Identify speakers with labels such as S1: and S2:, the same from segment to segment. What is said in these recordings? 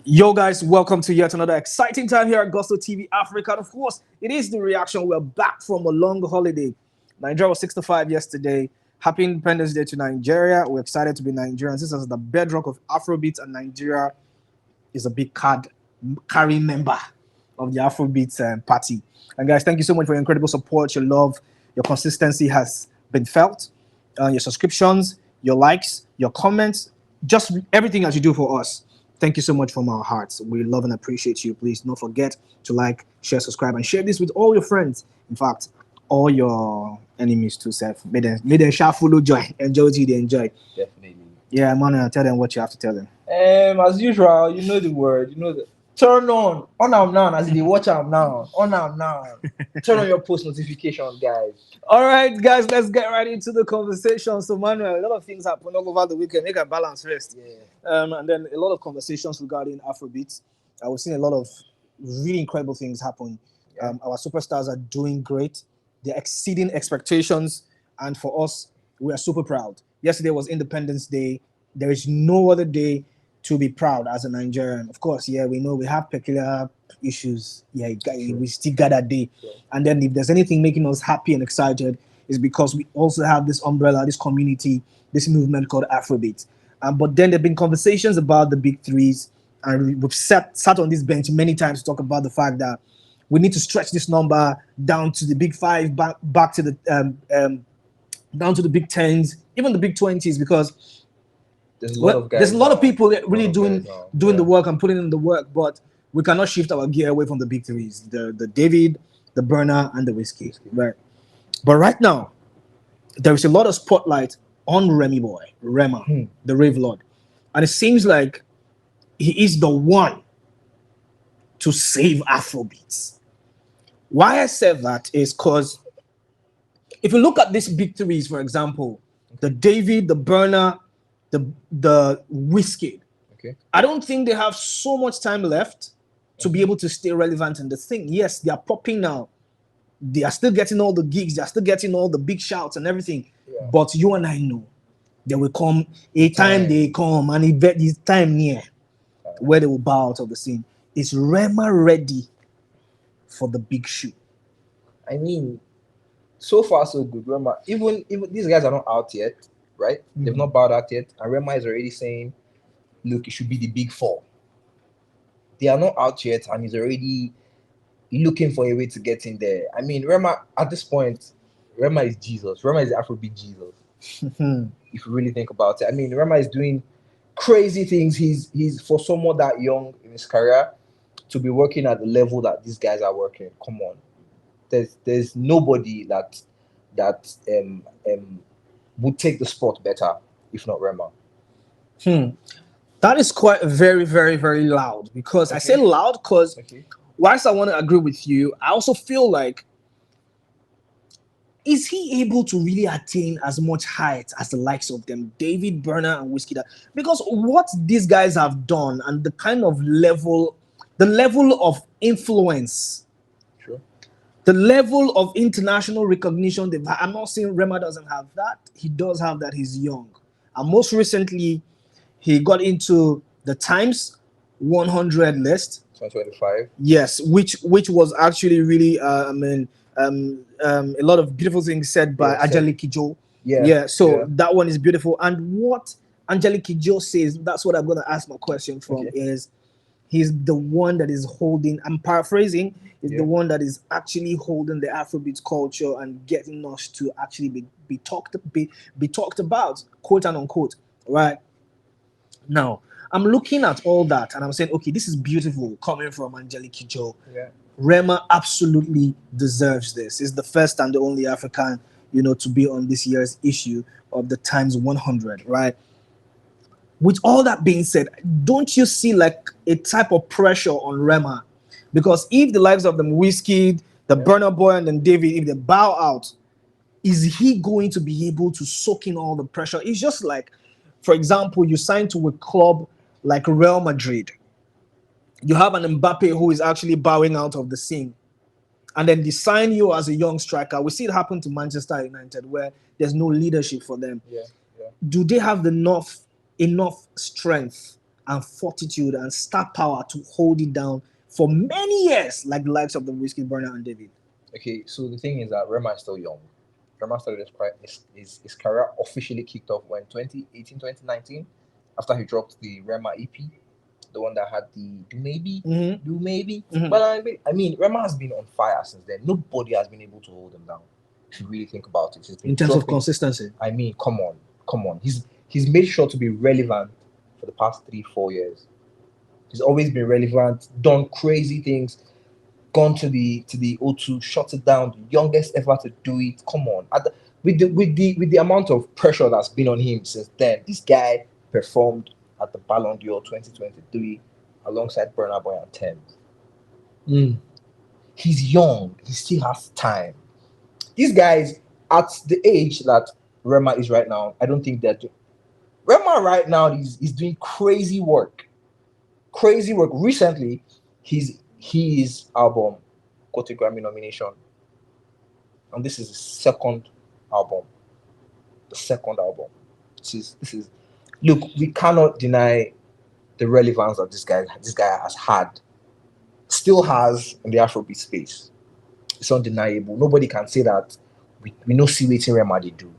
S1: Yo, guys, welcome to yet another exciting time here at Gusto TV Africa. And of course, it is the reaction. We're back from a long holiday. Nigeria was 65 yesterday. Happy Independence Day to Nigeria. We're excited to be Nigerians. This is the bedrock of Afrobeats, and Nigeria is a big card carrying member of the Afrobeats party. And guys, thank you so much for your incredible support, your love, your consistency has been felt. Your subscriptions, your likes, your comments, just everything that you do for us. Thank you so much from our hearts. We love and appreciate you. Please don't forget to like, share, subscribe, and share this with all your friends. In fact, all your enemies too, Seth. May them shall follow joy. Enjoy what they enjoy.
S2: Definitely.
S1: Yeah, man, tell them what you have to tell them.
S2: As usual, you know the word, you know the turn on am now as they watch am now, on am now. Turn on your post notifications, guys.
S1: All right, guys, let's get right into the conversation. So, Manuel, a lot of things happened all over the weekend. Make a balance first.
S2: Yeah.
S1: And then a lot of conversations regarding Afrobeats. We've seen a lot of really incredible things happen. Our superstars are doing great. They're exceeding expectations. And for us, we are super proud. Yesterday was Independence Day. There is no other day to be proud as a Nigerian. Of course, yeah, we know we have peculiar issues. Yeah, we still got that day.
S2: Sure.
S1: And then if there's anything making us happy and excited, is because we also have this umbrella, this community, this movement called Afrobeat. But then there have been conversations about the big threes, and we've sat on this bench many times to talk about the fact that we need to stretch this number down to the big five, back to the down to the big tens, even the big 20s, because
S2: There's a lot of guys.
S1: there's a lot of people that really
S2: lot of
S1: doing
S2: guys now.
S1: doing
S2: Yeah.
S1: the work and putting in the work, but we cannot shift our gear away from the big threes, the David, the Burna, and the Wizkid, right? But right now, there is a lot of spotlight on Rema, the Rave Lord, and it seems like he is the one to save Afrobeats. Why I said that is because if you look at these big threes, for example, the David, the Burna, the Wizkid,
S2: Okay.
S1: I don't think they have so much time left to be able to stay relevant in the thing. Yes, they are popping now. They are still getting all the gigs. They are still getting all the big shouts and everything.
S2: Yeah.
S1: But you and I know there will come a time they come and event this time near where they will bow out of the scene. Is Rema ready for the big shoe?
S2: I mean, so far so good. Rema, even these guys are not out yet, right? They've not bowed out yet, and Rema is already saying, "Look, it should be the big four." They are not out yet, and he's already looking for a way to get in there. I mean, Rema at this point, Rema is Jesus. Rema is the Afrobeat Jesus. If you really think about it, I mean, Rema is doing crazy things. He's for someone that young in his career to be working at the level that these guys are working. Come on, there's nobody that would take the spot better if not Rema.
S1: That is quite very, very, very loud, because I say loud because
S2: Okay.
S1: whilst I want to agree with you, I also feel like, is he able to really attain as much height as the likes of them, David, Burna, and Wizkid? Because what these guys have done and the kind of level, the level of influence,
S2: Sure.
S1: the level of international recognition they've had. I'm not saying Rema doesn't have that. He does have that. He's young. And most recently, he got into the Times 100 list.
S2: 2025.
S1: Yes, which was actually really, a lot of beautiful things said by
S2: Yeah,
S1: Angelique Kidjo.
S2: Yeah.
S1: So that one is beautiful. And what Angelique Kidjo says, that's what I'm going to ask my question from,
S2: Okay.
S1: is he's the one that is holding, I'm paraphrasing, is the one that is actually holding the Afrobeat culture and getting us to actually be talked about, quote and unquote, right? Now, I'm looking at all that and I'm saying, okay, this is beautiful coming from Angelique Kidjo.
S2: Yeah.
S1: Rema absolutely deserves this. He's the first and the only African, to be on this year's issue of the Times 100, right? With all that being said, don't you see like a type of pressure on Rema? Because if the lives of them Wizkid, the Burna Boy, and then David, if they bow out, is he going to be able to soak in all the pressure? It's just like, for example, you sign to a club like Real Madrid. You have an Mbappe who is actually bowing out of the scene, and then they sign you as a young striker. We see it happen to Manchester United, where there's no leadership for them.
S2: Yeah.
S1: Do they have enough strength and fortitude and star power to hold it down for many years, like the likes of the Wizkid, Burna, and David?
S2: Okay, so the thing is that Rema is still young. Rema started his career officially kicked off when 2018, 2019, after he dropped the Rema EP, the one that had the do maybe.
S1: Mhm.
S2: But I mean, Rema has been on fire since then. Nobody has been able to hold him down. If you really think about it, he's been
S1: In terms of
S2: dropping.
S1: consistency.
S2: I mean, come on. He's made sure to be relevant for the past 3-4 years. He's always been relevant, done crazy things, gone to the O2, shut it down, the youngest ever to do it. Come on, with the amount of pressure that's been on him since then, this guy performed at the Ballon d'Or 2023 alongside Burna Boy and Thames. He's young, he still has time. These guys at the age that Rema is right now, I don't think that Rema right now is doing crazy work. Recently, his album got a Grammy nomination, and this is his second album. The second album. This is. Look, we cannot deny the relevance that this guy has had, still has in the Afrobeat space. It's undeniable. Nobody can say that we no see what Rema they do,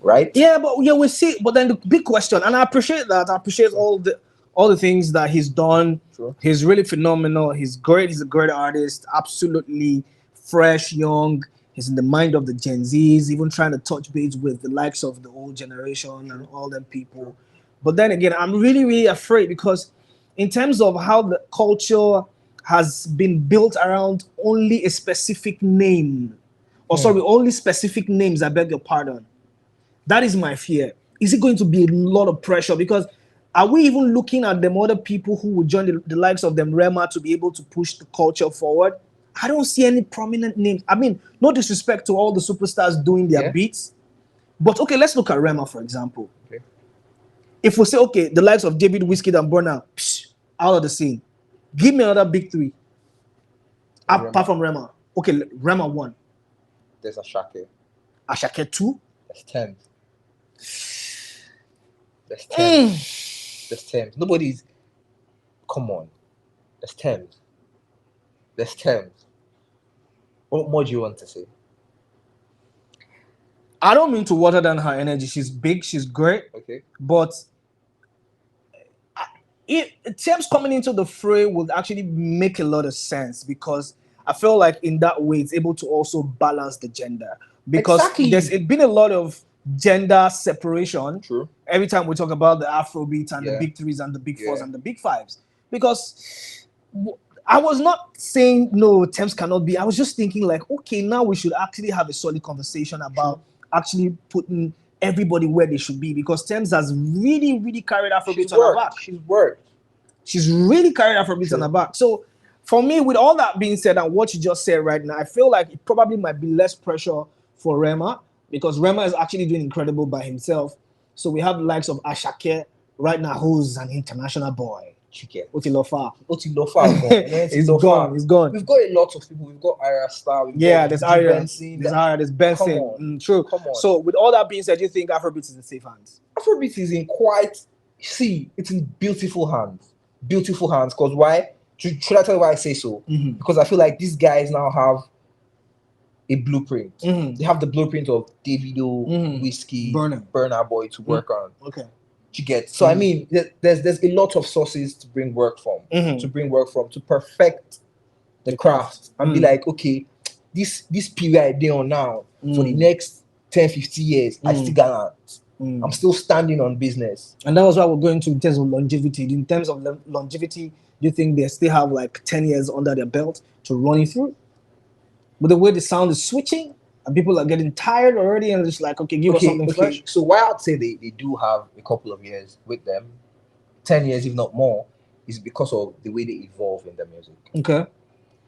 S2: right?
S1: Yeah, we see. But then the big question, and I appreciate that. I appreciate all the things that he's done.
S2: True.
S1: He's really phenomenal. He's great. He's a great artist. Absolutely fresh, young. He's in the mind of the Gen Zs, even trying to touch base with the likes of the old generation and all them people. But then again, I'm really, really afraid because in terms of how the culture has been built around only a specific name, or sorry, only specific names, I beg your pardon. That is my fear. Is it going to be a lot of pressure? Because are we even looking at them other people who would join the likes of them Rema to be able to push the culture forward? I don't see any prominent names. I mean, no disrespect to all the superstars doing their beats, but okay, let's look at Rema, for example.
S2: Okay.
S1: If we say, okay, the likes of David, Wizkid, and Burna, out of the scene, give me another big three. Apart from Rema. Okay, Rema 1.
S2: There's Ashake.
S1: Ashake 2.
S2: There's Thames. There's Thames. There's Thames. Nobody's. Come on. There's Thames. There's Thames. What more do you want to say?
S1: I don't mean to water down her energy. She's big. She's great.
S2: Okay.
S1: But Thames coming into the fray would actually make a lot of sense because I feel like in that way it's able to also balance the gender. Because there's been a lot of gender separation.
S2: True.
S1: Every time we talk about the Afrobeats and the big threes and the big fours and the big fives. Because I was not saying no, Thames cannot be. I was just thinking like, okay, now we should actually have a solid conversation about actually putting everybody where they should be because Thames has really, really carried Afrobeats on her back. She's really carried Afrobeats on her back. So for me, with all that being said and what you just said right now, I feel like it probably might be less pressure for Rema because Rema is actually doing incredible by himself. So we have the likes of Ashake right now, who's an international boy. Otilofa. He's gone. He's gone.
S2: We've got a lot of people. We've got Ira Star.
S1: There's Ira. There's Benson. True.
S2: Come on.
S1: So with all that being said, do you think Afrobeats is in safe hands?
S2: Afrobeats is in it's in beautiful hands. Beautiful hands. Because why? Should I tell you why I say so? Because I feel like these guys now have a blueprint. They have the blueprint of Davido, Wizkid, Burna Boy to work on.
S1: Okay.
S2: You get so I mean there's a lot of sources to bring work from to perfect the craft and be like, okay, this period they're on now for the next 10-15 years I still got I'm still standing on business.
S1: And that was what we're going to in terms of longevity. In terms of longevity, do you think they still have like 10 years under their belt to run it through? But the way the sound is switching and people are getting tired already and it's like, okay, give us something fresh.
S2: So why I'd say they do have a couple of years with them, 10 years if not more, is because of the way they evolve in their music.
S1: Okay.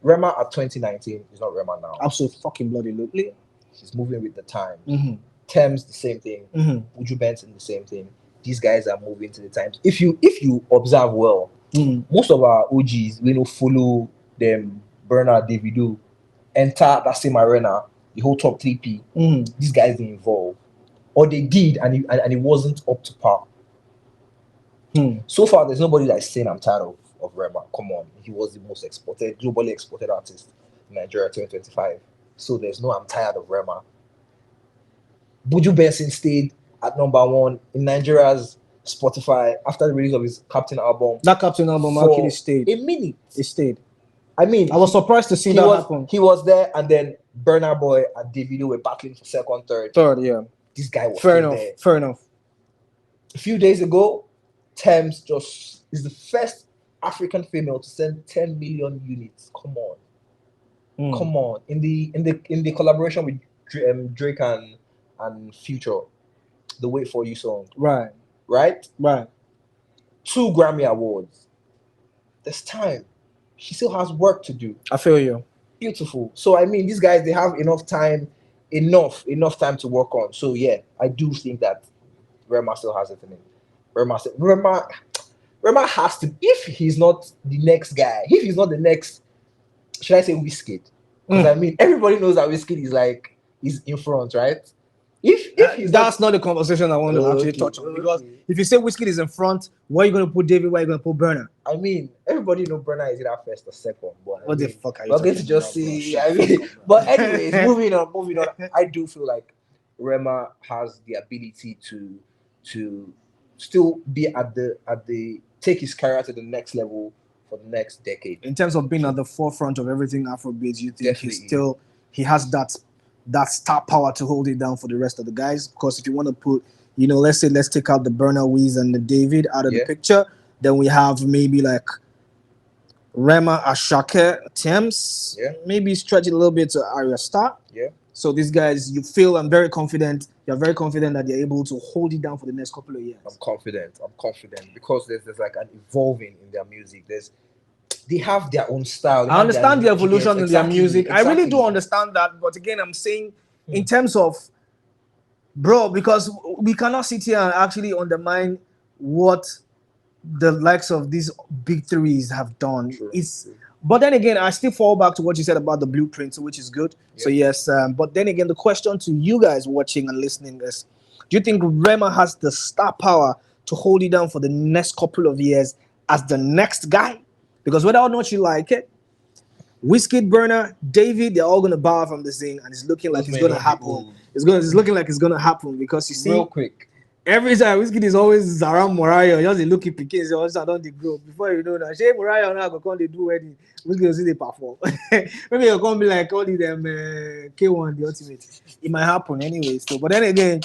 S2: Rema at 2019 is not Rema now.
S1: Absolutely fucking bloody.
S2: He's moving with the times. Thames the same thing. Uju Benson the same thing. These guys are moving to the times. If you observe well, most of our OGs, follow them, Burna, Davido, enter that same arena, the whole top 3P. These guys didn't evolve, or they did, and it wasn't up to par. So far, there's nobody that's saying I'm tired of Rema. Come on, he was the most exported, globally exported artist in Nigeria 2025. So there's no I'm tired of Rema. Buju Benson stayed at #1 in Nigeria's Spotify after the release of his Captain album.
S1: That Captain album
S2: for
S1: actually stayed.
S2: a minute.
S1: It stayed.
S2: I mean,
S1: I was surprised to see that happen.
S2: He was there, and then Burna Boy and Davido were battling for second, third.
S1: Yeah.
S2: This guy was
S1: fair
S2: still
S1: enough.
S2: there.
S1: Fair enough.
S2: A few days ago, Thames just is the first African female to send 10 million units. Come on, come on! In the collaboration with Drake and Future, the Wait For You song.
S1: Right.
S2: 2 Grammy Awards. There's time. She still has work to do.
S1: I feel you.
S2: Beautiful. So I mean, these guys, they have enough time to work on. So yeah, I do think that Rema still has it in him. Rema has to. If he's not the next guy, if he's not the next, should I say Wizkid? Because I mean, everybody knows that Wizkid is in front, right? If
S1: that's not the conversation I want to actually touch on, because if you say Wizkid is in front, where are you going to put David? Where are you going to put Burna?
S2: I mean, everybody know Burna is either first or second. But
S1: what the fuck are you?
S2: We're going to just see. I mean, but anyways, moving on. I do feel like Rema has the ability to still be at the take his career to the next level for the next decade.
S1: In terms of being at the forefront of everything Afrobeats, you think he has that star power to hold it down for the rest of the guys? Because if you want to put, let's take out the Burna, Wiz, and the David out of the picture, then we have maybe like Rema, Ashake, Thames, maybe stretch it a little bit to Arya Star.
S2: Yeah.
S1: So these guys, you're very confident that they're able to hold it down for the next couple of years.
S2: I'm confident because there's like an evolving in their music. They have their own style.
S1: I understand the evolution in their music. Exactly. I really do understand that. But again, I'm saying in terms of, bro, because we cannot sit here and actually undermine what the likes of these big threes have done.
S2: True.
S1: But then again, I still fall back to what you said about the blueprint, which is good. Yeah. So yes, but then again, the question to you guys watching and listening is, do you think Rema has the star power to hold it down for the next couple of years as the next guy? Because whether or not you like it, Wizkid, Burna, David, they're all going to bow from the scene, and it's looking like it's going to happen. It's looking like it's going to happen because you see,
S2: real quick,
S1: every time Wizkid is always around Mariah, just a looking picking, so also don't they grow. Before you know that, say Mariah now go come they do wedding, Wizkid will see they perform. Maybe you're going to be like all of them K1, the ultimate. It might happen anyway. So, but then again,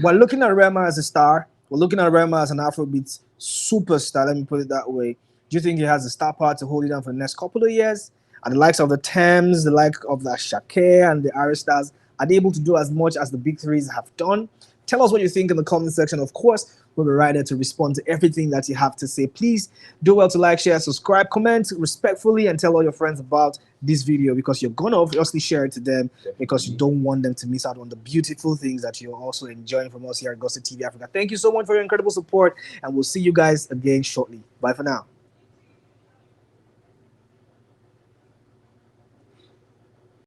S1: we're looking at Rema as a star. We're looking at Rema as an Afrobeats superstar. Let me put it that way. Do you think he has the star power to hold it down for the next couple of years? And the likes of the Thames, the like of the Shakir and the Aristas, are they able to do as much as the big threes have done? Tell us what you think in the comment section. Of course, we'll be right there to respond to everything that you have to say. Please do well to like, share, subscribe, comment respectfully, and tell all your friends about this video, because you're going to obviously share it to them. Definitely. Because you don't want them to miss out on the beautiful things that you're also enjoying from us here at Gossip TV Africa. Thank you so much for your incredible support, and we'll see you guys again shortly. Bye for now.